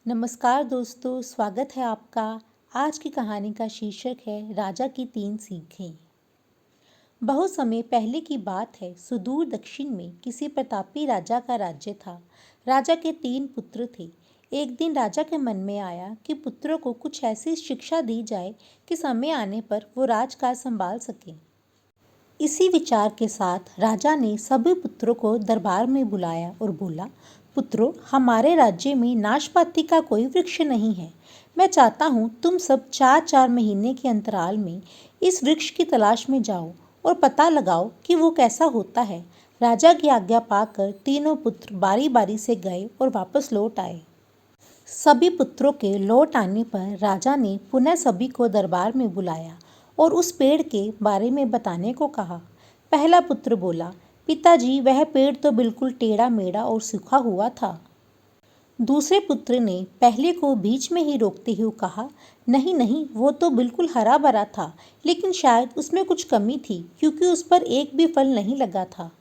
नमस्कार दोस्तों, स्वागत है आपका। आज की कहानी का शीर्षक है राजा की 3 सीखें। बहुत समय पहले की बात है। सुदूर दक्षिण में किसी प्रतापी राजा का राज्य था। राजा के 3 पुत्र थे। एक दिन राजा के मन में आया कि पुत्रों को कुछ ऐसी शिक्षा दी जाए कि समय आने पर वो राजकाज संभाल सकें। इसी विचार के साथ राजा ने सभी पुत्रों को दरबार में बुलाया और बोला, पुत्रों, हमारे राज्य में नाशपाती का कोई वृक्ष नहीं है। मैं चाहता हूँ तुम सब 4-4 महीने के अंतराल में इस वृक्ष की तलाश में जाओ और पता लगाओ कि वो कैसा होता है। राजा की आज्ञा पाकर तीनों पुत्र बारी बारी से गए और वापस लौट आए। सभी पुत्रों के लौट आने पर राजा ने पुनः सभी को दरबार में बुलाया और उस पेड़ के बारे में बताने को कहा। पहला पुत्र बोला, पिताजी, वह पेड़ तो बिल्कुल टेढ़ा मेढ़ा और सूखा हुआ था। दूसरे पुत्र ने पहले को बीच में ही रोकते हुए कहा, नहीं नहीं, वो तो बिल्कुल हरा भरा था, लेकिन शायद उसमें कुछ कमी थी क्योंकि उस पर एक भी फल नहीं लगा था।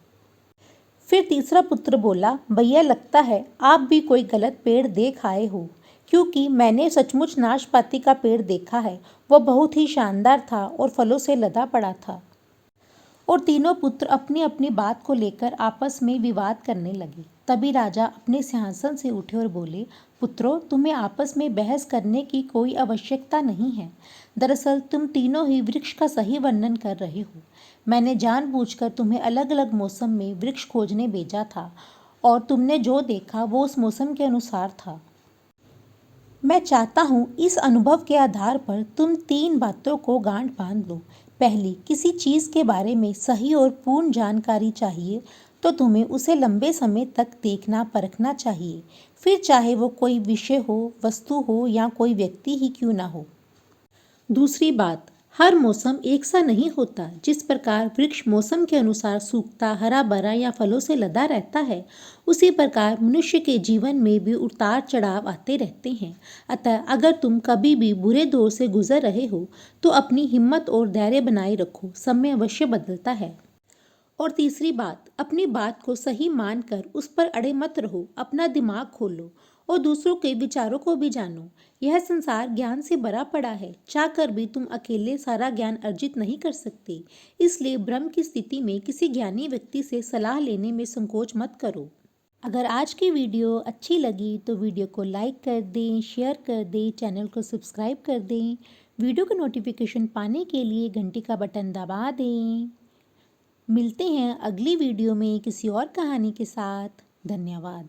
फिर तीसरा पुत्र बोला, भैया, लगता है आप भी कोई गलत पेड़ देख आए हो, क्योंकि मैंने सचमुच नाशपाती का पेड़ देखा है। वह बहुत ही शानदार था और फलों से लदा पड़ा था। और तीनों पुत्र अपनी अपनी बात को लेकर आपस में विवाद करने लगे। तभी राजा अपने सिंहासन से उठे और बोले, पुत्रों, तुम्हें आपस में बहस करने की कोई आवश्यकता नहीं है। दरअसल तुम तीनों ही वृक्ष का सही वर्णन कर रहे हो। मैंने जानबूझकर तुम्हें अलग अलग मौसम में वृक्ष खोजने भेजा था और तुमने जो देखा वो उस मौसम के अनुसार था। मैं चाहता हूँ इस अनुभव के आधार पर तुम 3 बातों को गांठ बांध लो। पहली, किसी चीज़ के बारे में सही और पूर्ण जानकारी चाहिए तो तुम्हें उसे लंबे समय तक देखना परखना चाहिए, फिर चाहे वो कोई विषय हो, वस्तु हो या कोई व्यक्ति ही क्यों ना हो। दूसरी बात, हर मौसम एक सा नहीं होता। जिस प्रकार वृक्ष मौसम के अनुसार सूखता, हरा भरा या फलों से लदा रहता है, उसी प्रकार मनुष्य के जीवन में भी उतार चढ़ाव आते रहते हैं। अतः अगर तुम कभी भी बुरे दौर से गुजर रहे हो तो अपनी हिम्मत और धैर्य बनाए रखो, समय अवश्य बदलता है। और तीसरी बात, अपनी बात को सही मानकर उस पर अड़े मत रहो, अपना दिमाग खोलो और दूसरों के विचारों को भी जानो। यह संसार ज्ञान से भरा पड़ा है, चाहकर भी तुम अकेले सारा ज्ञान अर्जित नहीं कर सकते। इसलिए भ्रम की स्थिति में किसी ज्ञानी व्यक्ति से सलाह लेने में संकोच मत करो। अगर आज की वीडियो अच्छी लगी तो वीडियो को लाइक कर दें, शेयर कर दें, चैनल को सब्सक्राइब कर दें। वीडियो का नोटिफिकेशन पाने के लिए घंटी का बटन दबा दें। मिलते हैं अगली वीडियो में किसी और कहानी के साथ। धन्यवाद।